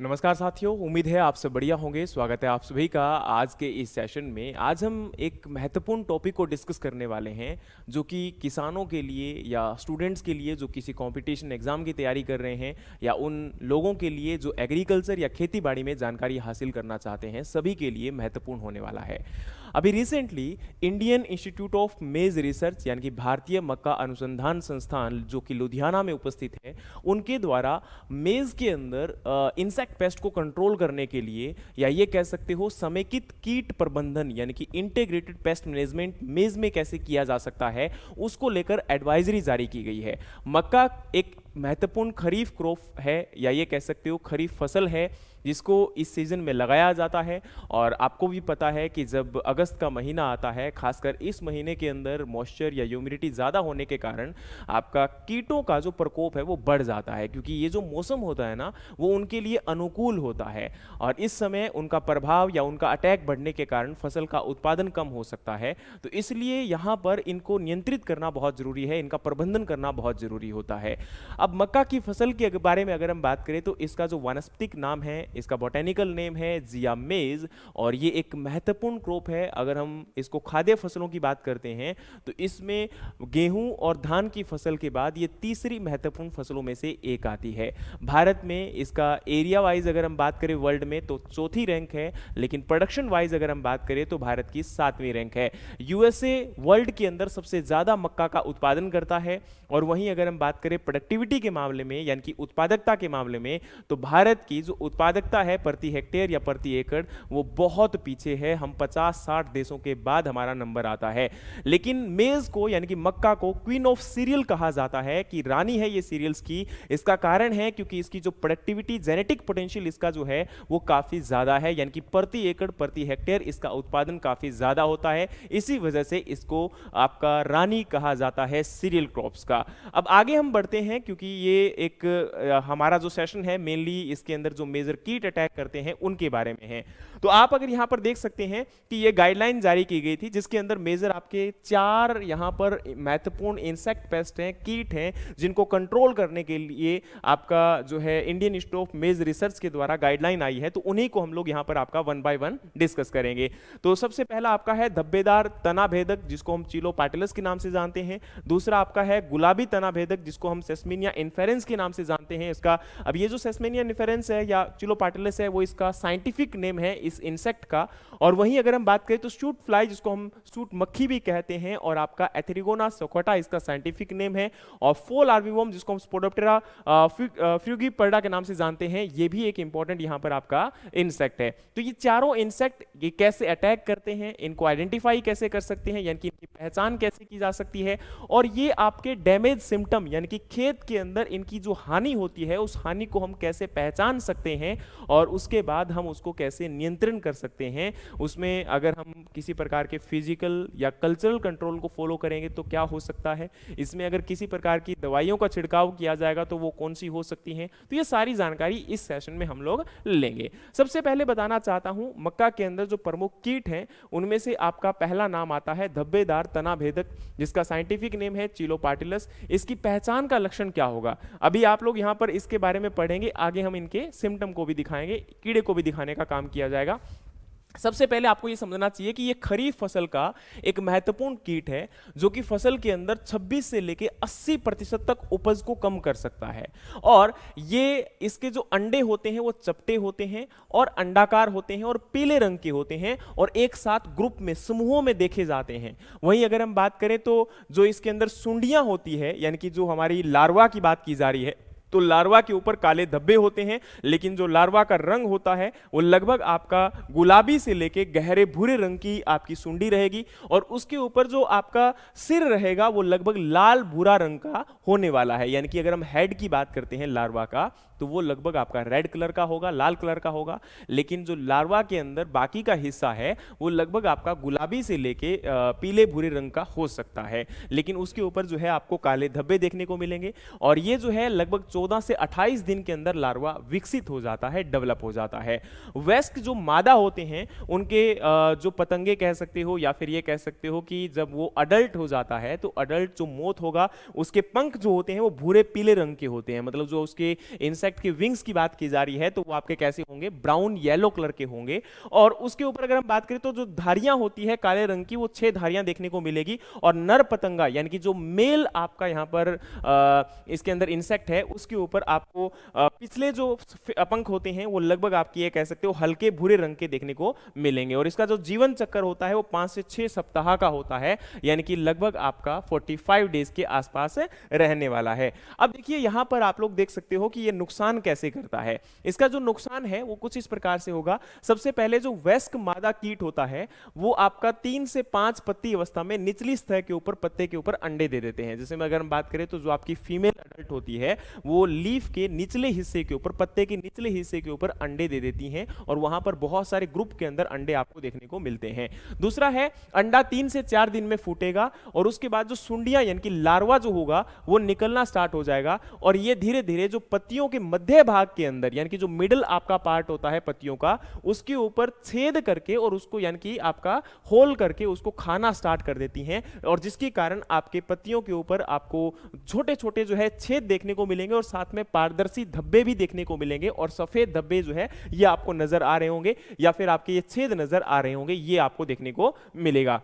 नमस्कार साथियों, उम्मीद है आप सब बढ़िया होंगे। स्वागत है आप सभी का आज के इस सेशन में। आज हम एक महत्वपूर्ण टॉपिक को डिस्कस करने वाले हैं जो कि किसानों के लिए या स्टूडेंट्स के लिए जो किसी कंपटीशन एग्जाम की तैयारी कर रहे हैं या उन लोगों के लिए जो एग्रीकल्चर या खेती बाड़ी में जानकारी हासिल करना चाहते हैं, सभी के लिए महत्वपूर्ण होने वाला है। अभी रिसेंटली इंडियन इंस्टीट्यूट ऑफ मेज रिसर्च यानी कि भारतीय मक्का अनुसंधान संस्थान जो कि लुधियाना में उपस्थित है, उनके द्वारा मेज के अंदर इंसेक्ट पेस्ट को कंट्रोल करने के लिए या ये कह सकते हो समेकित कीट प्रबंधन यानी कि इंटीग्रेटेड पेस्ट मैनेजमेंट मेज में कैसे किया जा सकता है, उसको लेकर एडवाइजरी जारी की गई है। मक्का एक महत्वपूर्ण खरीफ क्रॉप है या ये कह सकते हो खरीफ फसल है जिसको इस सीजन में लगाया जाता है। और आपको भी पता है कि जब अगस्त का महीना आता है, खासकर इस महीने के अंदर मॉइस्चर या ह्यूमिडिटी ज़्यादा होने के कारण आपका कीटों का जो प्रकोप है वो बढ़ जाता है, क्योंकि ये जो मौसम होता है ना, वो उनके लिए अनुकूल होता है और इस समय उनका प्रभाव या उनका अटैक बढ़ने के कारण फसल का उत्पादन कम हो सकता है। तो इसलिए यहाँ पर इनको नियंत्रित करना बहुत ज़रूरी है, इनका प्रबंधन करना बहुत ज़रूरी होता है। अब मक्का की फसल के बारे में अगर हम बात करें तो इसका जो वानस्पतिक नाम है, इसका बोटेनिकल नेम है जिया मेज, और ये एक महत्वपूर्ण क्रॉप है। अगर हम इसको खाद्य फसलों की बात करते हैं तो इसमें गेहूं और धान की फसल के बाद ये तीसरी महत्वपूर्ण फसलों में से एक आती है। भारत में इसका एरिया वाइज अगर हम बात करें वर्ल्ड में तो चौथी रैंक है, लेकिन प्रोडक्शन वाइज अगर हम बात करें तो भारत की 7वीं रैंक है। यूएसए वर्ल्ड के अंदर सबसे ज्यादा मक्का का उत्पादन करता है, और वहीं अगर हम बात करें प्रोडक्टिविटी के मामले में यानी कि उत्पादकता के मामले में, तो भारत की जो उत्पादकता है प्रति हेक्टेयर या प्रति एकड़, वो बहुत पीछे है। हम 50-60 देशों के बाद हमारा नंबर आता है। लेकिन मेज को यानी कि मक्का को क्वीन ऑफ सीरियल कहा जाता है, कि रानी है ये सीरियल्स की। इसका कारण है क्योंकि इसकी जो प्रोडक्टिविटी, जेनेटिक पोटेंशियल इसका जो है वो काफी ज्यादा है, यानी कि प्रति एकड़ प्रति हेक्टेयर इसका उत्पादन काफी ज्यादा होता है। इसी वजह से इसको आपका रानी कहा जाता है सीरियल क्रॉप्स का। अब आगे हम बढ़ते हैं, क्योंकि ये एक हमारा जो सेशन है मेनली इसके अंदर जो मेजर कीट अटैक करते हैं उनके बारे में है। तो आप अगर यहां पर देख सकते हैं कि ये गाइडलाइन जारी की गई थी जिसके अंदर मेजर आपके 4 यहां पर महत्वपूर्ण इंसेक्ट पेस्ट हैं, कीट हैं, जिनको कंट्रोल करने के लिए आपका जो है इंडियन इंस्टीट्यूट ऑफ मेज रिसर्च के द्वारा गाइडलाइन आई है। तो उन्हीं को हम लोग यहां पर आपका वन बाय वन डिस्कस करेंगे। तो सबसे पहला आपका है धब्बेदार तना भेदक, जिसको हम चिलोपाटिलस के नाम से जानते हैं। दूसरा आपका है गुलाबी तना भेदक, जिसको हम सेस्मिनिया इन्फेरेंस के नाम से जानते हैं। इसका अब ये जो सेस्मिनिया इन्फेरेंस है या चिलोपाटिलस है, वो इसका साइंटिफिक नेम है इस इंसेक्ट का। और वहीं अगर हम बात करें तो सूट फ्लाई, जिसको हम सूट मक्खी भी कहते हैं, और आपका एथेरिगोना सोकोटा इसका साइंटिफिक नेम है। और फोल आर्बीवॉर्म, जिसको हम स्पोडोप्टेरा फ्यूगीपर्डा के नाम से जानते हैं, ये भी एक इंपॉर्टेंट यहां पर आपका इंसेक्ट है। तो ये चारों इंसेक्ट ये कैसे अटैक करते हैं, इनको आइडेंटिफाई कैसे कर सकते हैं, यानी कि इनकी पहचान कैसे की जा सकती है, और ये आपके डैमेज सिम्टम यानी कि खेत के अंदर इनकी जो हानि होती है उस हानि को हम कैसे पहचान सकते हैं, और उसके बाद हम उसको कैसे नियंत्रण कर सकते हैं। उसमें अगर हम किसी प्रकार के फिजिकल या कल्चरल कंट्रोल को फॉलो करेंगे तो क्या हो सकता है, इसमें अगर किसी प्रकार की दवाइयों का छिड़काव किया जाएगा तो वो कौन सी हो सकती हैं। तो ये सारी जानकारी इस सेशन में हम लोग लेंगे। सबसे पहले बताना चाहता हूं, मक्का के अंदर जो प्रमुख कीट हैं उनमें से आपका पहला नाम आता है धब्बेदार तना भेदक, जिसका साइंटिफिक नेम है चिलोपाटिलस। इसकी पहचान का लक्षण क्या होगा, अभी आप लोग यहां पर इसके बारे में पढ़ेंगे, आगे हम इनके सिम्टम को भी दिखाएंगे, कीड़े को भी दिखाने का काम किया जाएगा। सबसे पहले आपको यह समझना चाहिए कि यह खरीफ फसल का एक महत्वपूर्ण कीट है जो कि फसल के अंदर 26 से लेके 80% तक उपज को कम कर सकता है। और ये इसके जो अंडे होते हैं वो चपटे होते हैं और अंडाकार होते हैं और पीले रंग के होते हैं और एक साथ ग्रुप में समूहों में देखे जाते हैं। वहीं अगर हम बात करें तो जो इसके अंदर सुंडियां होती है, यानी कि जो हमारी लार्वा की बात की जा रही है, तो लार्वा के ऊपर काले धब्बे होते हैं, लेकिन जो लार्वा का रंग होता है वो लगभग आपका गुलाबी से लेके गहरे भूरे रंग की आपकी सुंडी रहेगी, और उसके ऊपर जो आपका सिर रहेगा वो लगभग लाल भूरा रंग का होने वाला है। यानी कि अगर हम हेड की बात करते हैं लार्वा का, तो वो लगभग आपका रेड कलर का होगा, लाल कलर का होगा, लेकिन जो लार्वा के अंदर बाकी का हिस्सा है वो लगभग आपका गुलाबी से लेके पीले भूरे रंग का हो सकता है, लेकिन उसके ऊपर जो है आपको काले धब्बे देखने को मिलेंगे। और ये जो है लगभग 14 से 28 दिन के अंदर लार्वा विकसित हो जाता है, डेवलप हो जाता है। वेस्ट जो मादा होते हैं उनके जो पतंगे कह सकते हो, या फिर ये कह सकते हो कि जब वो अडल्ट हो जाता है तो अडल्ट जो मोथ होगा उसके पंख जो होते हैं वो भूरे पीले रंग के होते हैं, मतलब जो उसके इंसेक्ट इंसेक्ट के विंग्स की बात की जा रही है तो वो आपके कैसे होंगे, ब्राउन येलो कलर के होंगे। और उसके ऊपर अगर हम बात करें तो जो धारियां होती है काले रंग की, वो 6 धारियां देखने को मिलेगी। और नर पतंगा यानी कि जो मेल आपका यहां पर इसके अंदर इंसेक्ट है, उसके ऊपर आपको पिछले जो पंख होते हैं वो लगभग आपकी ये कह सकते हो हल्के भूरे रंग के देखने को मिलेंगे। और इसका जो जीवन चक्कर होता है वो 5 से 6 सप्ताह का होता है, यानी कि लगभग आपका 45 डेज के आसपास रहने वाला है। अब देखिए यहां पर आप लोग देख सकते हो कि ये नुकसान कैसे करता है। इसका जो नुकसान है वो कुछ इस प्रकार से होगा। सबसे पहले जो वयस्क मादा कीट होता है वो आपका 3 से 5 पत्ती अवस्था में निचली सतह के ऊपर, पत्ते के ऊपर अंडे दे देते हैं। जैसे में अगर हम बात करें तो जो आपकी फीमेल अडल्ट होती है वो लीफ के निचले हिस्से के ऊपर, पत्ते के निचले हिस्से के ऊपर अंडे दे देती हैं और वहां पर बहुत सारे ग्रुप के अंदर अंडे आपको देखने को मिलते हैं। दूसरा है अंडा 3 से 4 दिन में फूटेगा और उसके बाद जो सुंडियां यानी कि लार्वा जो होगा वो निकलना स्टार्ट हो जाएगा और ये धीरे धीरे जो पत्तियों के मध्य भाग के अंदर यानी कि जो मिडिल आपका पार्ट होता है पत्तियों का, उसके ऊपर छेद करके और उसको यानी कि आपका होल करके उसको खाना स्टार्ट कर देती हैं। और जिसके कारण आपके पत्तियों के ऊपर आपको छोटे छोटे जो है छेद देखने को मिलेंगे और साथ में पारदर्शी धब्बे भी देखने को मिलेंगे और सफेद धब्बे जो है ये आपको नजर आ रहे होंगे या फिर आपके ये छेद नजर आ रहे होंगे, ये आपको देखने को मिलेगा।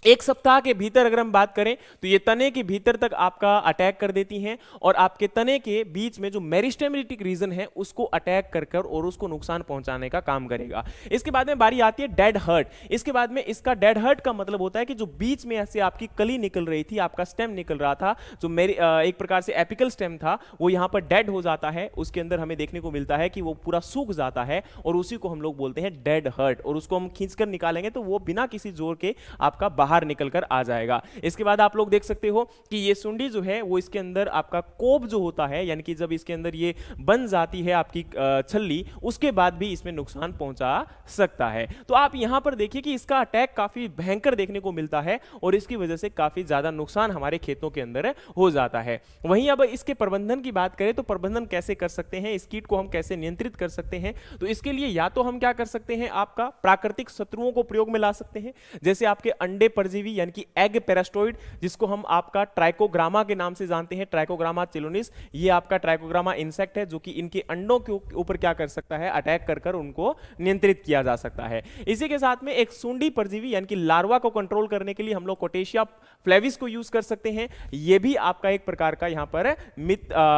1 सप्ताह के भीतर अगर हम बात करें तो ये तने के भीतर तक आपका अटैक कर देती हैं और आपके तने के बीच में जो मेरिस्टेमेटिक रीजन है उसको अटैक कर कर और उसको नुकसान पहुंचाने का काम करेगा। इसके बाद में बारी आती है डेड हर्ट। इसके बाद में इसका डेड हर्ट का मतलब होता है कि जो बीच में ऐसे आपकी कली निकल रही थी, आपका स्टेम निकल रहा था, जो मेरी एक प्रकार से एपिकल स्टेम था, वो यहां पर डेड हो जाता है। उसके अंदर हमें देखने को मिलता है कि वो पूरा सूख जाता है और उसी को हम लोग बोलते हैं डेड हर्ट। और उसको हम खींचकर निकालेंगे तो वो बिना किसी जोर के आपका बाहर निकलकर आ जाएगा। इसके बाद आप लोग देख सकते हो कि ये सुंडी जो है वो इसके अंदर आपका कोब जो होता है यानी कि जब इसके अंदर ये बन जाती है आपकी छल्ली, उसके बाद भी इसमें नुकसान पहुंचा सकता है। तो आप यहां पर देखिए कि इसका अटैक काफी भयंकर देखने को मिलता है और इसकी वजह से काफी ज्यादा नुकसान हमारे खेतों के अंदर हो जाता है। वहीं अब इसके प्रबंधन की बात करें तो प्रबंधन कैसे कर सकते हैं, इस कीट को हम कैसे नियंत्रित कर सकते हैं, तो इसके लिए या तो हम क्या कर सकते हैं, आपका प्राकृतिक शत्रुओं को प्रयोग में ला सकते हैं, जैसे आपके अंडे परजीवी यानी कि एग पेरास्टोइड, जिसको हम आपका ट्राइकोग्रामा के नाम से जानते हैं, ट्राइकोग्रामा चिलोनिस। ये आपका ट्राइकोग्रामा इंसेक्ट है जो कि इनके अंडों के ऊपर क्या कर सकता है, अटैक कर कर उनको नियंत्रित किया जा सकता है। इसी के साथ में एक सूंडी परजीवी यानी कि लार्वा को कंट्रोल करने के लिए हम लोग कोटेशिया फ्लेविस को यूज कर सकते हैं। ये भी आपका एक प्रकार का यहां पर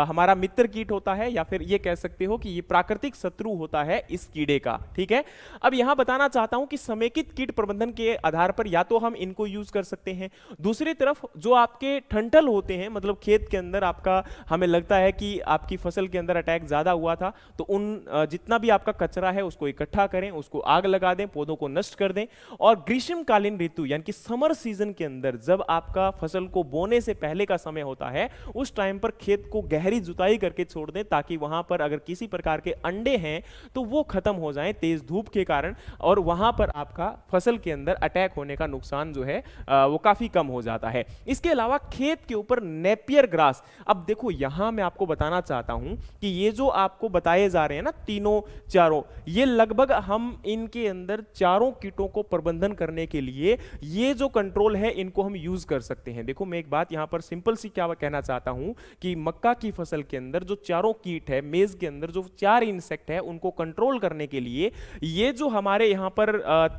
हमारा मित्र कीट होता है या फिर ये कह सकते हो कि ये प्राकृतिक शत्रु होता है इस कीड़े का। ठीक है, अब यहां बताना चाहता हूं कि समेकित कीट प्रबंधन के आधार पर या तो हम इनको यूज कर सकते हैं, दूसरी तरफ जो आपके ठंठल होते हैं, मतलब खेत के अंदर आपका हमें लगता है कि आपकी फसल के अंदर अटैक ज्यादा हुआ था, तो उन जितना भी आपका कचरा है उसको इकट्ठा करें, उसको आग लगा दें, पौधों को नष्ट कर दें। और ग्रीष्मकालीन ऋतु यानी कि समर सीजन के अंदर जब आपका फसल को बोने से पहले का समय होता है, उस टाइम पर खेत को गहरी जुताई करके छोड़ दें ताकि वहां पर अगर किसी प्रकार के अंडे हैं तो वो खत्म हो जाएं तेज धूप के कारण और वहां पर आपका फसल के अंदर अटैक होने का नुकसान जो है वो काफी कम हो जाता है। इसके अलावा खेत के ऊपर नेपियर ग्रास, अब देखो यहां मैं आपको बताना चाहता हूं कि ये जो आपको बताए जा रहे हैं ना तीनों चारों, ये लगभग हम इनके अंदर चारों कीटों को प्रबंधन करने के लिए ये जो कंट्रोल है इनको हम यूज कर सकते हैं। देखो मैं एक बात यहां पर सिंपल सी क्या कहना चाहता हूं कि मक्का की फसल के अंदर जो चारों कीट है, मेज के अंदर जो 4 इंसेक्ट है उनको कंट्रोल करने के लिए ये जो हमारे यहां पर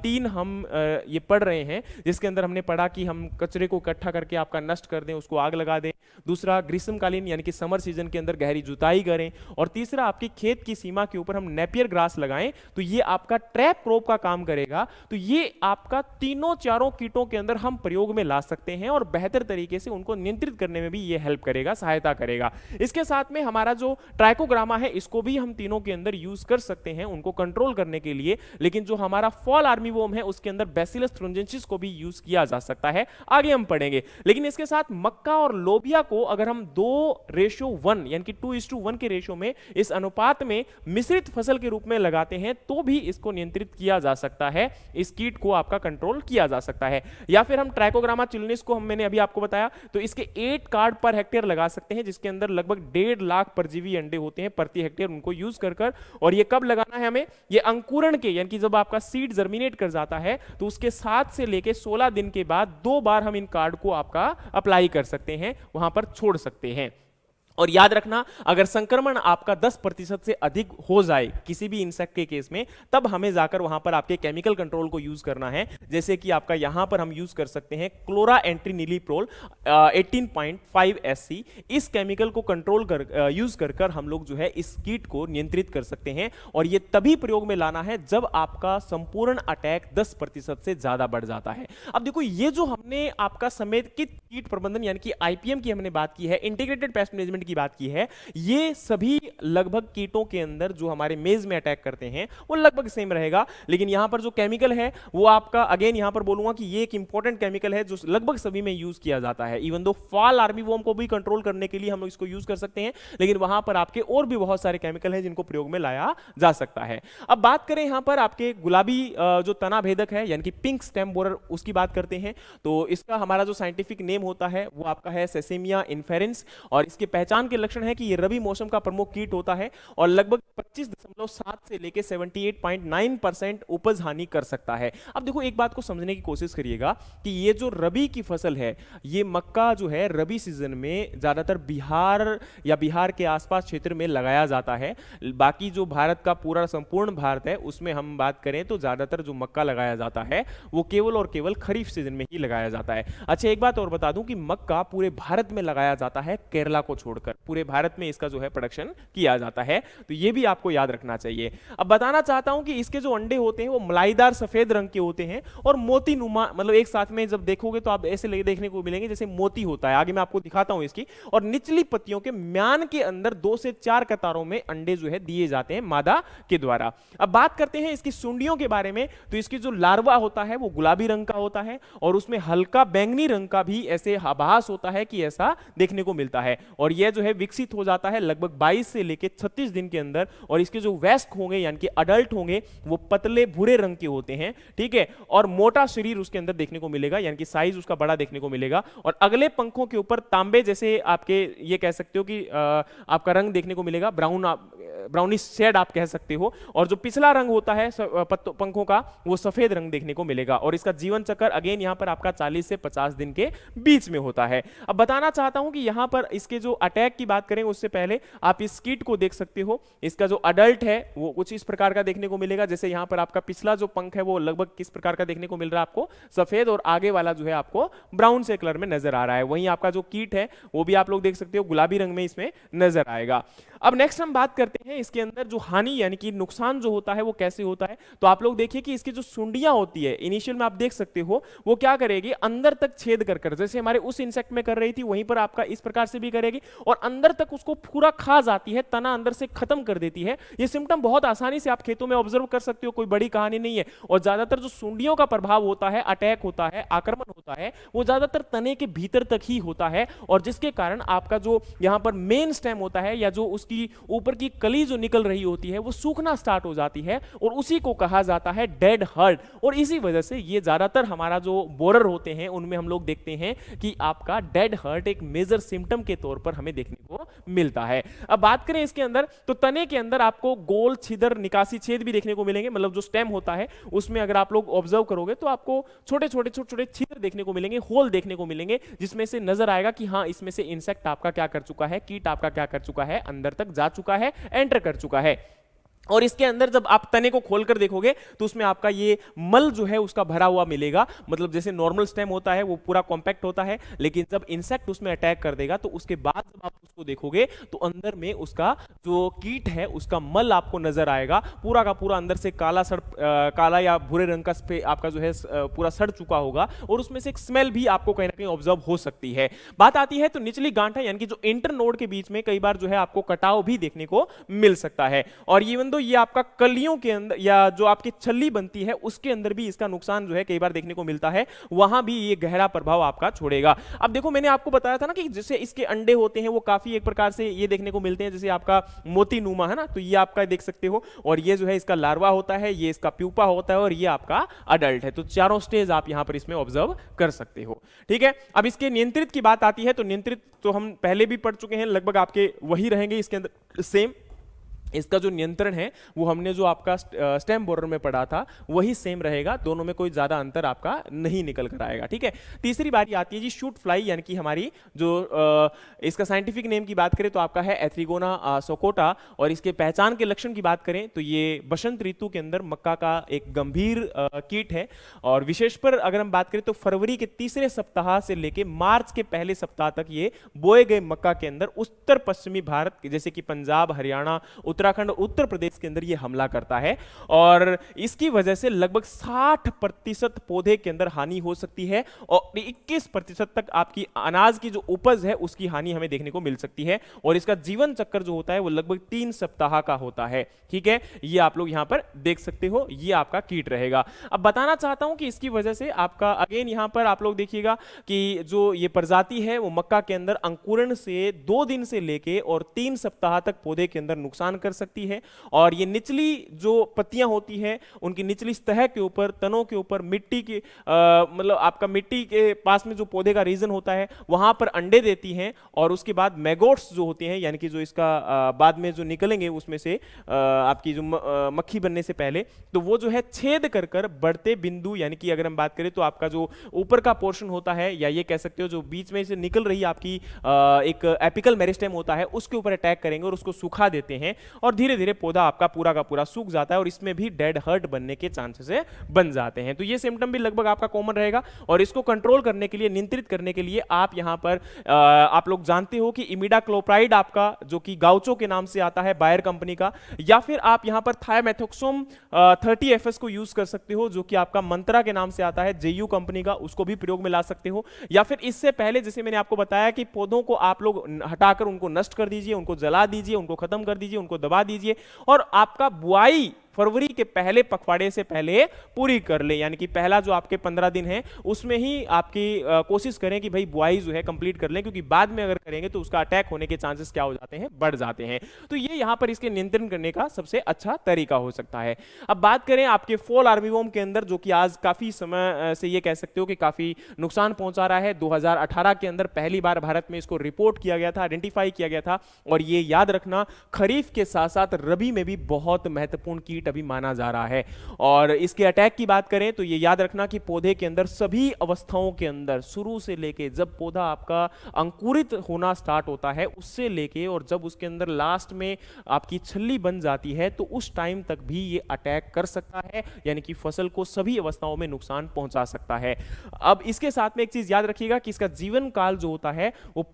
3 हम ये पढ़ रहे हैं, जिसके अंदर हमने पढ़ा कि हम कचरे को इकट्ठा करके आपका नष्ट कर दें, उसको आग लगा दें, दूसरा ग्रीष्मकालीन यानी कि समर सीजन के अंदर गहरी जुताई करें, और तीसरा आपकी खेत की सीमा के ऊपर हम नेपियर ग्रास लगाएं, तो ये आपका ट्रैप क्रोप का काम करेगा। तो ये आपका तीनों चारों कीटों के अंदर हम प्रयोग में ला सकते हैं और बेहतर तरीके से उनको नियंत्रित करने में भी ये हेल्प करेगा, सहायता करेगा। इसके साथ में हमारा जो ट्राइकोग्रामा है इसको भी हम तीनों के अंदर यूज कर सकते हैं उनको कंट्रोल करने के लिए, लेकिन जो हमारा फॉल आर्मीवॉर्म है उसके अंदर बैसिलस थ्रोंजेंसिस को भी यूज किया जा सकता है, आगे हम पढ़ेंगे। लेकिन इसके साथ मक्का और लोबिया को अगर हम 2:1 यानी कि 2:1 के रेशो में इस अनुपात में मिश्रित फसल के रूप में लगाते हैं तो भी इसको नियंत्रित किया जा सकता है, इस कीट को आपका कंट्रोल किया जा सकता है। या फिर हम ट्राइकोग्रामा चिलोनिस को मैंने अभी आपको बताया तो इसके 8 कार्ड पर हेक्टेयर लगा सकते हैं, जिसके अंदर लगभग 1.5 लाख परजीवी अंडे होते हैं प्रति हेक्टेयर, उनको यूज कर कर। और ये कब लगाना है हमें, ये अंकुरण के यानी कि जब आपका सीड जर्मिनेट कर जाता है तो उसके 7 से लेके 16 दिन के बाद 2 बार हम इन कार्ड को आपका अप्लाई कर सकते हैं, वहां पर छोड़ सकते हैं। और याद रखना, अगर संक्रमण आपका 10% से अधिक हो जाए किसी भी इंसेक्ट के केस में, तब हमें जाकर वहां पर आपके केमिकल कंट्रोल को यूज करना है। जैसे कि आपका यहां पर हम यूज कर सकते हैं क्लोरा एंट्रीनिलीप्रोल 18.5 SC। इस केमिकल को कंट्रोल कर यूज कर हम लोग जो है इस कीट को नियंत्रित कर सकते हैं। और यह तभी प्रयोग में लाना है जब आपका संपूर्ण अटैक 10% से ज्यादा बढ़ जाता है। अब देखो, ये जो हमने आपका समेकित कीट प्रबंधन यानी कि आईपीएम की हमने बात की है, इंटीग्रेटेड पेस्ट मैनेजमेंट की बात की है, ये सभी लगभग कीटों के अंदर जो हमारे मेज में अटैक करते हैं वो लगभग सेम रहेगा। लेकिन यहां पर जो केमिकल है वो आपका, अगेन यहां पर बोलूंगा कि ये एक इंपॉर्टेंट केमिकल है जो लगभग सभी में यूज किया जाता है। इवन दो फॉल आर्मीवॉर्म को भी कंट्रोल करने के लिए हम लोग इसको यूज कर सकते हैं, लेकिन वहां पर आपके और भी बहुत सारे केमिकल हैं जिनको प्रयोग में लाया जा सकता है। अब बात करें यहां पर आपके गुलाबी जो तना भेदक है यानी कि पिंक स्टेम बोरर, उसकी बात करते हैं तो इसका हमारा जो साइंटिफिक नेम होता है वो आपका है सेसेमिया इन्फेरेंस। और इसके पहचान के लक्षण है कि ये रबी मौसम का प्रमुख कीट होता है और लगभग 25.7 से लेकर 78.9% उपज हानि कर सकता है। अब देखो, एक बात को समझने की कोशिश करिएगा कि ये जो रबी की फसल है, ये मक्का जो है रबी सीजन में ज्यादातर बिहार या बिहार के आसपास क्षेत्र में लगाया जाता है। बाकी जो भारत का पूरा संपूर्ण भारत है उसमें हम बात करें तो ज्यादातर जो मक्का लगाया जाता है वो केवल और केवल खरीफ सीजन में ही लगाया जाता है। अच्छा, एक बात और बता दूं कि मक्का पूरे भारत में लगाया जाता है केरला को छोड़कर, पूरे भारत में इसका जो है प्रोडक्शन किया जाता है, तो ये भी आपको याद रखना चाहिए। अब बताना चाहता हूं कि इसके जो अंडे होते हैं वो मलाईदार सफेद रंग के होते हैं और मोती नुमा, मतलब एक साथ में जब देखोगे तो आप ऐसे देखने को मिलेंगे जैसे मोती होता है। आगे मैं आपको दिखाता हूं इसकी। और निचली पत्तियों के म्यान के अंदर 2 से 4 कतारों में अंडे जो है दिए जाते हैं मादा के द्वारा। अब बात करते हैं इसकी सुंडियों के बारे में, तो इसकी जो लार्वा होता है वो गुलाबी रंग का होता है और उसमें हल्का बैंगनी रंग का भी ऐसे आभास होता है कि ऐसा देखने को मिलता है। और यह जो है विकसित हो जाता है लगभग 22 से लेकर 36 दिन के अंदर। और इसके जो वयस्क होंगे यानी कि अडल्ट होंगे वो पतले भूरे रंग के होते हैं, ठीक है, और मोटा शरीर उसके अंदर देखने को मिलेगा, यानी कि साइज उसका बड़ा देखने को मिलेगा। और अगले पंखों के ऊपर तांबे जैसे आपके ये कह सकते हो कि आपका रंग देखने को मिलेगा, ब्राउनिश शेड आप कह सकते हो। और जो पिछला रंग होता है पंखों का वो सफेद रंग देखने को मिलेगा। और इसका जीवन चक्र अगेन यहां पर आपका 40 से 50 दिन के बीच में होता है। अब बताना चाहता हूं कि यहां पर इसके जो अटैक की बात करें उससे पहले आप इस कीट को देख सकते हो। इसका जो अडल्ट है वो कुछ इस प्रकार का देखने को मिलेगा, जैसे यहां पर आपका पिछला जो पंख है वो लगभग किस प्रकार का देखने को मिल रहा है आपको, सफेद, और आगे वाला जो है आपको ब्राउन से कलर में नजर आ रहा है। वहीं आपका जो कीट है वो भी आप लोग देख सकते हो गुलाबी रंग में इसमें नजर आएगा। अब नेक्स्ट हम बात करते हैं इसके अंदर जो हानि यानी कि नुकसान जो होता है वो कैसे होता है। तो आप लोग देखिए कि इसकी जो सुंडियां होती है इनिशियल में आप देख सकते हो वो क्या करेगी, अंदर तक छेद कर जैसे हमारे उस इंसेक्ट में कर रही थी वहीं पर आपका इस प्रकार से भी करेगी और अंदर तक उसको पूरा खा जाती है, तना अंदर से खत्म कर देती है। ये सिम्टम बहुत आसानी से आप खेतों में ऑब्जर्व कर सकते हो, कोई बड़ी कहानी नहीं है। और ज्यादातर जो सुंडियों का प्रभाव होता है, अटैक होता है, आक्रमण होता है, वो ज्यादातर तने के भीतर तक ही होता है और जिसके कारण आपका जो यहां पर मेन स्टेम होता है या जो उसकी ऊपर की कली जो निकल रही होती है वो सूखना स्टार्ट हो जाती है और उसी को कहा जाता है डेड हर्ट। और इसी वजह से ये ज्यादातर हमारा जो बोरर होते हैं उनमें हम लोग देखते हैं कि आपका डेड हर्ट एक मेजर सिम्टम के तौर पर हमें देखने को मिलता है। अब बात करें इसके अंदर तो तने के अंदर आपको गोल छिद्र निकासी छेद भी देखने को मिलेंगे, मतलब जो स्टेम होता है उसमें अगर आप लोग ऑब्जर्व करोगे तो आपको छोटे छोटे छिद्र देखने को मिलेंगे, होल देखने को मिलेंगे, जिसमें से नजर आएगा कि हाँ इसमें से इंसेक्ट आपका क्या कर चुका है, कीट आपका क्या कर चुका है, अंदर तक जा चुका है, एंटर कर चुका है। और इसके अंदर जब आप तने को खोलकर देखोगे तो उसमें आपका ये मल जो है उसका भरा हुआ मिलेगा, मतलब जैसे नॉर्मल स्टेम होता है वो पूरा कॉम्पैक्ट होता है, लेकिन जब इंसेक्ट उसमें अटैक कर देगा तो उसके बाद जब आप उसको देखोगे तो अंदर में उसका जो कीट है उसका मल आपको नजर आएगा, पूरा का पूरा अंदर से काला या भूरे रंग का आपका जो है पूरा सड़ चुका होगा और उसमें से एक स्मेल भी आपको कहीं ना कहीं ऑब्जर्व हो सकती है। बात आती है तो निचली गांठ है यानी कि जो इंटरनोड के बीच में कई बार जो है आपको कटाव भी देखने को मिल सकता है। और इवन तो ये आपका कलियों के अंदर या जो आपकी छल्ली बनती है उसके अंदर भी इसका नुकसान जो है कई बार देखने को मिलता है, वहां भी ये गहरा प्रभाव आपका छोड़ेगा। अब देखो मैंने आपको बताया था ना कि जैसे इसके अंडे होते हैं वो काफी एक प्रकार से ये देखने को मिलते हैं जैसे आपका मोती नुमा है ना, तो ये आपका देख सकते हो, और ये जो है इसका लार्वा होता है, ये इसका प्यूपा होता है और ये आपका अडल्ट है। तो चारों स्टेज आप यहां पर इसमें ऑब्जर्व कर सकते हो, ठीक है। अब इसके नियंत्रित की बात आती है तो नियंत्रित तो हम पहले भी पढ़ चुके हैं, लगभग आपके वही रहेंगे इसके अंदर सेम। इसका जो नियंत्रण है वो हमने जो आपका स्टेम बोरर में पढ़ा था वही सेम रहेगा, दोनों में कोई ज्यादा अंतर आपका नहीं निकल कर आएगा। ठीक है, तीसरी बारी आती है जी शूट फ्लाई, यानी कि हमारी जो इसका साइंटिफिक नेम की बात करें तो आपका है एथ्रिगोना सोकोटा, और इसके पहचान के लक्षण की बात करें तो ये बसंत ऋतु के अंदर मक्का का एक गंभीर कीट है। और विशेष पर अगर हम बात करें तो फरवरी के तीसरे सप्ताह से लेकर मार्च के पहले सप्ताह तक ये बोए गए मक्का के अंदर उत्तर पश्चिमी भारत जैसे कि पंजाब, हरियाणा, उत्तराखंड और उत्तर प्रदेश के अंदर ये हमला करता है। और इसकी वजह से लगभग 60% पौधे के अंदर हानि हो सकती है और 21% तक आपकी अनाज की जो उपज है उसकी हानि हमें देखने को मिल सकती है। और इसका जीवन चक्र जो होता है वो लगभग 3 सप्ताह का होता है। ठीक है, ये आप लोग यहां पर देख सकते हो, ये आपका कीट रहेगा। अब बताना चाहता हूं कि इसकी वजह से आपका अगेन यहां पर आप लोग देखिएगा कि जो ये प्रजाति है वो मक्का के अंदर अंकुरण से 2 दिन से लेके और 3 सप्ताह तक पौधे के अंदर नुकसान कर सकती है। और ये निचली जो पत्तियां होती हैं उनकी निचली सतह के ऊपर, तनों के ऊपर मिट्टी के मतलब आपका मिट्टी के पास में जो पौधे का रीजन होता है वहां पर अंडे देती हैं। और उसके बाद मैगोट्स जो होते हैं, यानी कि जो इसका बाद में जो निकलेंगे उसमें से आपकी जो मक्खी बनने से पहले, तो वो जो है छेद कर कर बढ़ते बिंदु, यानी कि अगर हम बात करें तो आपका जो ऊपर का पोर्शन होता है या ये कह सकते हो जो बीच में से निकल रही आपकी एक एपिकल मेरिस्टेम होता है उसके ऊपर अटैक करेंगे और उसको सुखा देते हैं और धीरे धीरे पौधा आपका पूरा का पूरा सूख जाता है और इसमें भी डेड हर्ट बनने के चांसेस बन जाते हैं। तो ये सिम्टम भी लगभग आपका कॉमन रहेगा। और इसको कंट्रोल करने के लिए, नियंत्रित करने के लिए आप यहां पर आप लोग जानते हो कि इमिडाक्लोप्राइड आपका जो कि गाउचो के नाम से आता है बायर कंपनी का, या फिर आप यहां पर थायमेथोक्सोम 30 को यूज कर सकते हो जो कि आपका मंत्रा के नाम से आता है जेयू कंपनी का, उसको भी प्रयोग में ला सकते हो। या फिर इससे पहले जैसे मैंने आपको बताया कि पौधों को आप लोग हटाकर उनको नष्ट कर दीजिए, उनको जला दीजिए, उनको खत्म कर दीजिए, उनको दबा दीजिए और आपका बुआई फरवरी के पहले पखवाड़े से पहले पूरी कर ले, यानी कि पहला जो आपके 15 दिन है उसमें ही आपकी कोशिश करें कि भाई बुआई जो है कंप्लीट कर लें, क्योंकि बाद में अगर करेंगे तो उसका अटैक होने के चांसेस क्या हो जाते हैं, बढ़ जाते हैं। तो ये यहां पर इसके नियंत्रण करने का सबसे अच्छा तरीका हो सकता है। अब बात करें आपके फॉल आर्मीवॉर्म के अंदर, जो कि आज काफी समय से ये कह सकते हो कि काफी नुकसान पहुंचा रहा है। 2018 के अंदर पहली बार भारत में इसको रिपोर्ट किया गया था, आइडेंटिफाई किया गया था। और ये याद रखना खरीफ के साथ साथ रबी में भी बहुत महत्वपूर्ण कीट अभी माना जा रहा है। और इसके अटैक की बात करें तो ये याद रखना कि पौधे के अंदर सभी अवस्थाओं के अंदर, शुरू से लेके जब पौधा आपका अंकुरित होना स्टार्ट होता है उससे लेके और जब उसके अंदर लास्ट में आपकी छल्ली बन जाती है तो उस टाइम तक भी ये अटैक कर सकता है, यानी कि फसल को सभी अवस्थाओं में नुकसान पहुंचा सकता है। अब इसके साथ में एक चीज याद रखिएगा कि इसका जीवन काल जो होता है वो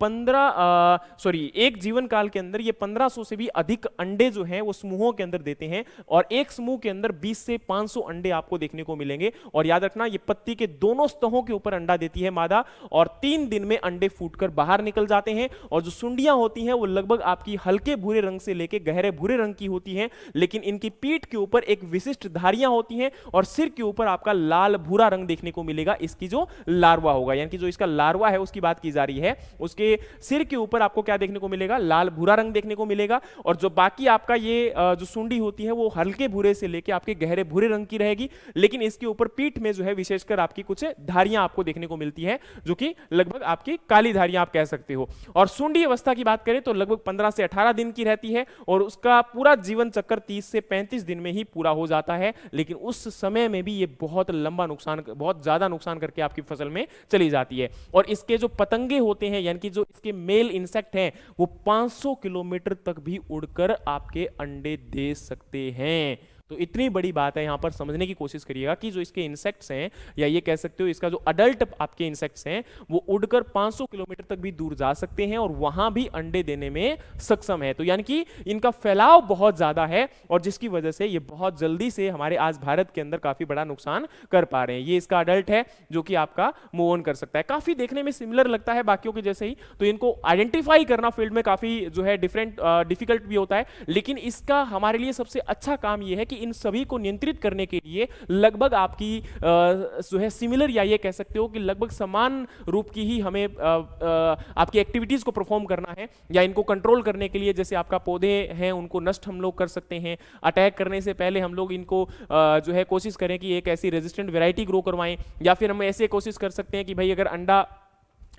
एक जीवन काल के अंदर ये 1500 से भी अधिक अंडे जो हैं वो समूहों के अंदर देते हैं और एक समूह के अंदर 20 से 500 अंडे आपको देखने को मिलेंगे। और याद रखना ये पत्ती के दोनों सतहों के ऊपर अंडा देती है मादा और 3 दिन में अंडे फूटकर बाहर निकल जाते हैं। और जो सुंडियां होती हैं वो लगभग आपकी हल्के भूरे रंग से लेकर गहरे भूरे रंग की होती हैं, लेकिन इनकी पीठ के ऊपर एक विशिष्ट धारियां होती हैं और सिर के ऊपर आपका लाल भूरा रंग देखने को मिलेगा। इसकी जो लार्वा होगा, यानी कि जो इसका लार्वा है उसकी बात की जा रही है, उसके सिर के ऊपर आपको क्या देखने को मिलेगा, लाल भूरा रंग देखने को मिलेगा। और जो बाकी आपका ये जो सुंडी होती है वो हल्के भूरे से लेके आपके गहरे भूरे रंग की रहेगी, लेकिन इसके ऊपर पीठ में जो है विशेषकर आपकी कुछ धारियां आपको देखने को मिलती है जो कि लगभग आपकी काली धारियां आप कह सकते हो। और सुंडी अवस्था की बात करें तो लगभग 15 से 18 दिन की रहती है और उसका पूरा जीवन चक्र 30 से 35 दिन में ही पूरा हो जाता है, लेकिन उस समय में भी ये बहुत लंबा नुकसान, बहुत ज्यादा नुकसान करके आपकी फसल में चली जाती है। और इसके जो पतंगे होते हैं, यानी कि जो इसके मेल इंसेक्ट हैं, वो 500 किलोमीटर तक भी उड़कर आपके अंडे दे सकते हैं। तो इतनी बड़ी बात है, यहां पर समझने की कोशिश करिएगा कि जो इसके इंसेक्ट्स हैं या ये कह सकते हो इसका जो अडल्ट आपके इंसेक्ट्स हैं वो उड़कर 500 किलोमीटर तक भी दूर जा सकते हैं और वहां भी अंडे देने में सक्षम है। तो यानी कि इनका फैलाव बहुत ज्यादा है और जिसकी वजह से ये बहुत जल्दी से हमारे आज भारत के अंदर काफी बड़ा नुकसान कर पा रहे हैं। ये इसका अडल्ट है जो कि आपका मूव ऑन कर सकता है। काफी देखने में सिमिलर लगता है बाकियों के जैसे ही, तो इनको आइडेंटिफाई करना फील्ड में काफी जो है डिफिकल्ट भी होता है, लेकिन इसका हमारे लिए सबसे अच्छा काम यह है कि इन सभी को नियंत्रित करने के लिए लगभग आपकी जो है सिमिलर या ये कह सकते हो कि लगभग समान रूप की ही हमें आपकी एक्टिविटीज को परफॉर्म करना है या इनको कंट्रोल करने के लिए। जैसे आपका पौधे हैं उनको नष्ट हम लोग कर सकते हैं, अटैक करने से पहले हम लोग इनको जो है कोशिश करें कि एक ऐसी रेजिस्टेंट वैरायटी ग्रो करवाएं, या फिर हम ऐसे कोशिश कर सकते हैं कि भाई अगर अंडा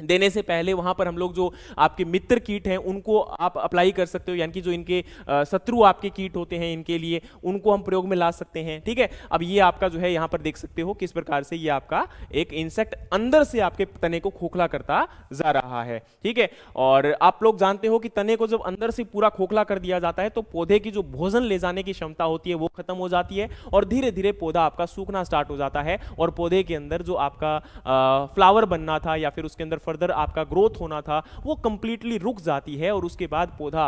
देने से पहले वहां पर हम लोग जो आपके मित्र कीट हैं उनको आप अप्लाई कर सकते हो, यानी कि जो इनके शत्रु आपके कीट होते हैं इनके लिए उनको हम प्रयोग में ला सकते हैं। ठीक है, अब ये आपका जो है यहाँ पर देख सकते हो किस प्रकार से ये आपका एक इंसेक्ट अंदर से आपके तने को खोखला करता जा रहा है। ठीक है, और आप लोग जानते हो कि तने को जब अंदर से पूरा खोखला कर दिया जाता है तो पौधे की जो भोजन ले जाने की क्षमता होती है वो खत्म हो जाती है और धीरे धीरे पौधा आपका सूखना स्टार्ट हो जाता है और पौधे के अंदर जो आपका फ्लावर बनना था या फिर उसके अंदर फर्दर आपका ग्रोथ होना था वो कंप्लीटली रुक जाती है और उसके बाद पौधा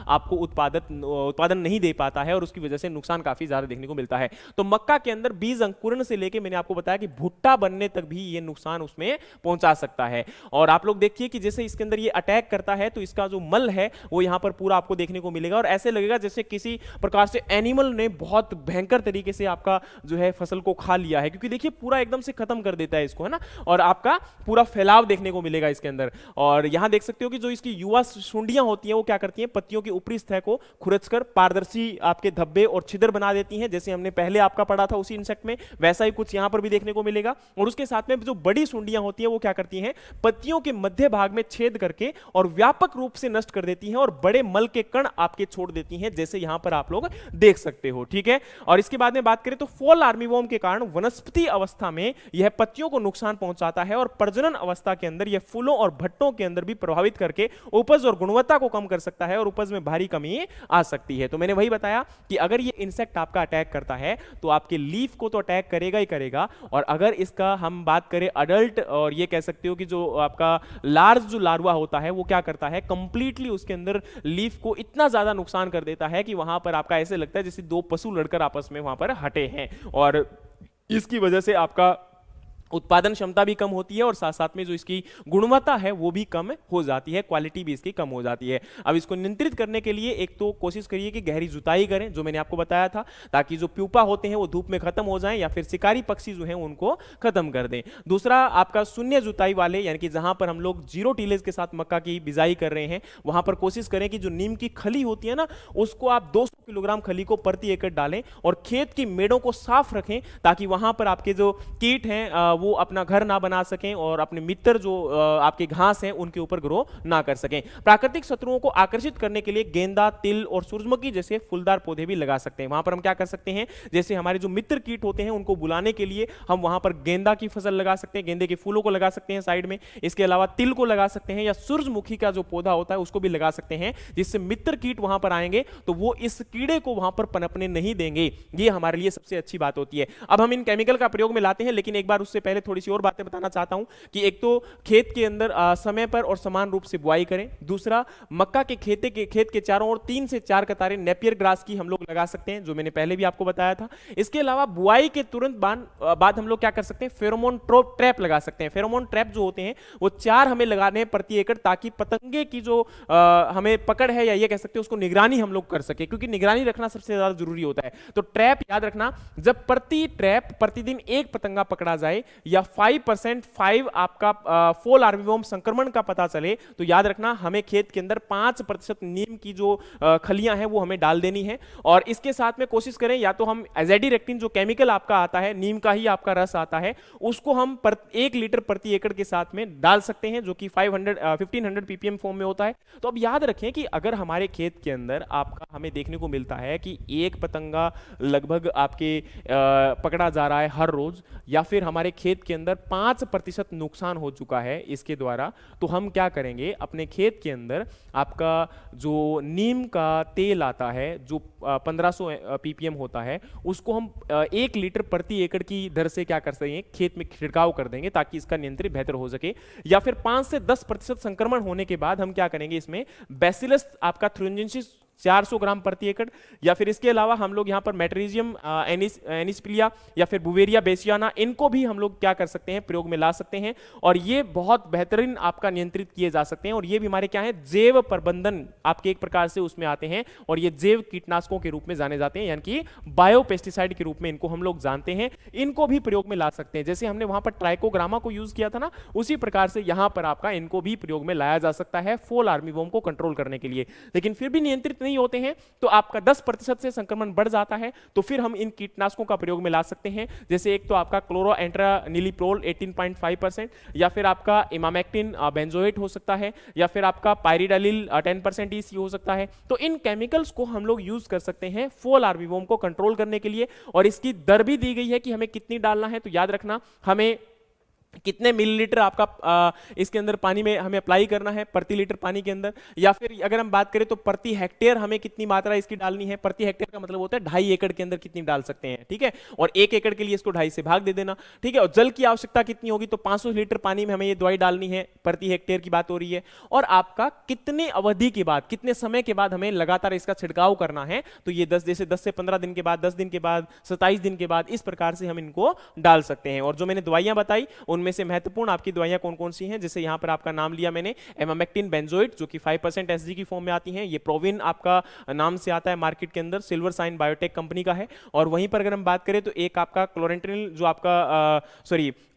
आपको उत्पादन नहीं दे पाता है और उसकी वजह से नुकसान काफी ज्यादा देखने को मिलता है। तो मक्का के अंदर बीज अंकुरण से लेके मैंने आपको बताया कि भुट्टा बनने तक भी ये नुकसान उसमें पहुंचा सकता है। और आप लोग देखिए कि जैसे इसके अंदर ये अटैक करता है तो इसका जो मल है वो यहां पर पूरा आपको देखने को मिलेगा और ऐसे लगेगा जैसे किसी प्रकार से एनिमल ने बहुत भयंकर तरीके से आपका जो है फसल को खा लिया है, क्योंकि देखिए पूरा एकदम से खत्म कर देता है इसको, है ना, और आपका पूरा फैलाव देखने को मिलेगा इसके अंदर। और यहां देख सकते हो कि जो इसकी युवा सुंडियां होती हैं वो क्या करती हैं, पत्तियों की ऊपरी सतह को खुरचकर पारदर्शी आपके धब्बे और छिद्र बना देती हैं, जैसे हमने पहले आपका पढ़ा था उसी इंसेक्ट में, वैसा ही कुछ यहां पर भी देखने को मिलेगा। और उसके साथ में जो बड़ी सुंडियां होती हैं वो क्या करती हैं, पत्तियों के मध्य भाग में छेद करके और व्यापक रूप से नष्ट कर देती हैं और बड़े मल के कण आपके छोड़ देती हैं, जैसे यहां पर आप लोग देख सकते हो। ठीक है, और इसके बाद में बात करें तो फॉल आर्मीवॉर्म के कारण वनस्पति अवस्था में यह पत्तियों को नुकसान पहुंचाता है और प्रजनन अवस्था के अंदर यह फूलों और भट्टों के अंदर भी प्रभावित करके उपज और गुणवत्ता को कम कर सकता है और उपज में भारी कमी आ सकती है। तो मैंने वही बताया कि अगर ये इंसेक्ट आपका अटैक करता है तो आपके लीफ को तो अटैक करेगा ही करेगा, और अगर इसका हम बात करें अडल्ट, और ये कह सकते हो कि जो आपका लार्ज जो लार्वा होता है वो क्या करता है, कंप्लीटली उसके अंदर लीफ को इतना ज्यादा नुकसान कर देता है कि वहां पर आपका ऐसे लगता है जैसे दो पशु लड़कर आपस में वहां पर हटे हैं, और इसकी वजह से आपका उत्पादन क्षमता भी कम होती है और साथ साथ में जो इसकी गुणवत्ता है वो भी कम हो जाती है, क्वालिटी भी इसकी कम हो जाती है। अब इसको नियंत्रित करने के लिए एक तो कोशिश करिए कि गहरी जुताई करें, जो मैंने आपको बताया था, ताकि जो प्यूपा होते हैं वो धूप में खत्म हो जाएं या फिर शिकारी पक्षी जो हैं उनको खत्म कर दें। दूसरा आपका शून्य जुताई वाले, यानी कि जहां पर हम लोग जीरो टीलेज के साथ मक्का की बिजाई कर रहे हैं वहां पर कोशिश करें कि जो नीम की खली होती है ना उसको आप 200 किलोग्राम खली को प्रति एकड़ डालें और खेत की मेड़ों को साफ रखें, ताकि वहां पर आपके जो कीट हैं वो अपना घर ना बना सकें और अपने मित्र जो आपके घास हैं उनके ऊपर ग्रो ना कर सकें। प्राकृतिक शत्रुओं को आकर्षित करने के लिए गेंदा, तिल और सूरजमुखी जैसे फूलदार पौधे भी लगा सकते हैं। वहां पर हम क्या कर सकते हैं, जैसे हमारे जो मित्र कीट होते हैं उनको बुलाने के लिए हम वहां पर गेंदा की फसल लगा सकते हैं, गेंदे के फूलों को लगा सकते हैं साइड में, इसके अलावा तिल को लगा सकते हैं या सूरजमुखी का जो पौधा होता है उसको भी लगा सकते हैं, जिससे मित्र कीट वहां पर आएंगे तो वो इस कीड़े को वहां पर पनपने नहीं देंगे। ये हमारे लिए सबसे अच्छी बात होती है। अब हम इन केमिकल का प्रयोग में लाते हैं, लेकिन एक बार उससे पहले थोड़ी सी और बातें बताना चाहता हूं कि एक तो खेत के अंदर समय पर और समान रूप से बुआई करें। दूसरा, मक्का के खेत के चारों ओर 3 से 4 कतारें नेपियर ग्रास की हम लोग लगा सकते हैं, जो मैंने पहले भी आपको बताया था। इसके अलावा बुआई के तुरंत बाद हम लोग क्या कर सकते हैं, फेरोमोन ट्रैप लगा सकते हैं। फेरोमोन ट्रैप जो होते हैं वो 4 हमें लगाने हैं प्रति एकड़, ताकि पतंगे की जो हमें पकड़ है या ये कह सकते हैं उसको निगरानी हम लोग कर सके, क्योंकि निगरानी रखना सबसे ज्यादा जरूरी होता है। तो ट्रैप याद रखना, जब प्रति ट्रैप प्रतिदिन एक पतंगा पकड़ा जाए या 5% आपका फॉल आर्मीवॉर्म संक्रमण का पता चले तो याद रखना हमें खेत के अंदर 5% नीम की जो खलियां हैं वो हमें डाल देनी है। और इसके साथ में कोशिश करें या तो हम एजेडिरेक्टिन जो केमिकल आपका आता है, नीम का ही आपका रस आता है, उसको हम 1 लीटर प्रति एकड़ के साथ में डाल सकते हैं, जो कि 1500 ppm फॉर्म में होता है। तो अब याद रखें कि अगर हमारे खेत के अंदर आपका हमें देखने को मिलता है कि एक पतंगा लगभग आपके पकड़ा जा रहा है हर रोज, या फिर हमारे खेत के अंदर 5% नुकसान हो चुका है इसके द्वारा, तो हम क्या करेंगे, अपने खेत के अंदर आपका जो नीम का तेल आता है जो 1500 ppm होता है, उसको हम 1 लीटर प्रति एकड़ की दर से क्या कर सकते हैं, खेत में छिड़काव कर देंगे, ताकि इसका नियंत्रण बेहतर हो सके। या फिर 5 से 10% संक्रमण होने के बाद हम क्या करेंगे, इसमें बैसिलस आपका थ्रिंजेंसिस 400 ग्राम प्रति एकड़, या फिर इसके अलावा हम लोग यहाँ पर मेट्रीजियम एनिस्पिलिया या फिर बुवेरिया बेसियाना, इनको भी हम लोग क्या कर सकते हैं, प्रयोग में ला सकते हैं, और ये बहुत बेहतरीन आपका नियंत्रित किए जा सकते हैं। और ये भी हमारे क्या है, जैव प्रबंधन आपके एक प्रकार से उसमें आते हैं, और ये जैव कीटनाशकों के रूप में जाने जाते हैं, यानी कि बायो पेस्टिसाइड के रूप में इनको हम लोग जानते हैं। इनको भी प्रयोग में ला सकते हैं, जैसे हमने वहां पर ट्राइकोग्रामा को यूज किया था ना, उसी प्रकार से यहां पर आपका इनको भी प्रयोग में लाया जा सकता है फॉल आर्मीवॉर्म को कंट्रोल करने के लिए। लेकिन फिर भी नियंत्रित नहीं होते हैं तो आपका 10% से संक्रमण बढ़ जाता है, तो फिर हम इन कीटनाशकों का प्रयोग में ला सकते हैं। जैसे एक तो आपका क्लोरोएंट्रानिलीप्रोल 18.5%, या फिर आपका इमामेक्टिन बेंजोएट हो सकता है, या फिर आपका पायरिडालिल 10% EC हो सकता है। तो इन केमिकल्स को हम लोग यूज कर सकते हैं फॉल आर्मीवॉर्म को कंट्रोल करने के लिए, और इसकी दर भी दी गई है कि हमें कितनी डालना है। तो याद रखना, हमें कितने मिलीलीटर आपका इसके अंदर पानी में हमें अप्लाई करना है प्रति लीटर पानी के अंदर, या फिर अगर हम बात करें तो प्रति हेक्टेयर हमें कितनी मात्रा इसकी डालनी है। प्रति हेक्टेयर का मतलब होता है 2.5 एकड़ के अंदर कितनी डाल सकते हैं, ठीक है। और 1 एकड़ के लिए इसको 2.5 से भाग दे देना, ठीक है। और जल की आवश्यकता कितनी होगी, तो 500 लीटर पानी में हमें ये दवाई डालनी है, प्रति हेक्टेयर की बात हो रही है। और आपका कितने अवधि के बाद, कितने समय के बाद हमें लगातार इसका छिड़काव करना है, तो ये 10 से 15 दिन के बाद, 10 दिन के बाद, 27 दिन के बाद, इस प्रकार से हम इनको डाल सकते हैं। और जो मैंने दवाइयां बताई उनमें से महत्वपूर्ण आपकी दवाइयां कौन कौन सी हैं, जैसे यहां पर आपका नाम लिया मैंने, एमामेक्टिन बेंजोएट जो कि 5% एसजी की फॉर्म में आती हैं। ये प्रोविन आपका नाम से आता है मार्केट के अंदर, सिल्वर साइन बायोटेक कंपनी का है। और वहीं पर अगर हम बात करें तो एक आपका क्लोरेंट्रिल जो आपका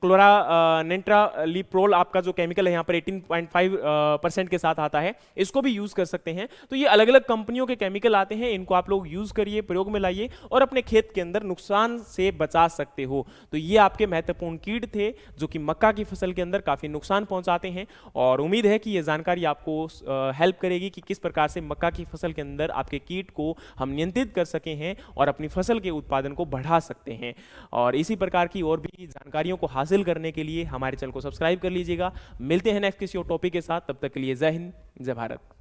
क्लोरानेंट्रालिप्रोल आपका जो केमिकल है यहाँ पर 18.5% के साथ आता है, इसको भी यूज कर सकते हैं। तो ये अलग अलग कंपनियों के केमिकल आते हैं, इनको आप लोग यूज करिए, प्रयोग में लाइए और अपने खेत के अंदर नुकसान से बचा सकते हो। तो ये आपके महत्वपूर्ण कीट थे जो कि मक्का की फसल के अंदर काफी नुकसान पहुंचाते हैं, और उम्मीद है कि ये जानकारी आपको हेल्प करेगी कि किस प्रकार से मक्का की फसल के अंदर आपके कीट को हम नियंत्रित कर सके हैं और अपनी फसल के उत्पादन को बढ़ा सकते हैं। और इसी प्रकार की और भी जानकारियों को हासिल करने के लिए हमारे चैनल को सब्सक्राइब कर लीजिएगा। मिलते हैं नेक्स्ट किसी और टॉपिक के साथ, तब तक के लिए जय हिंद, जय भारत।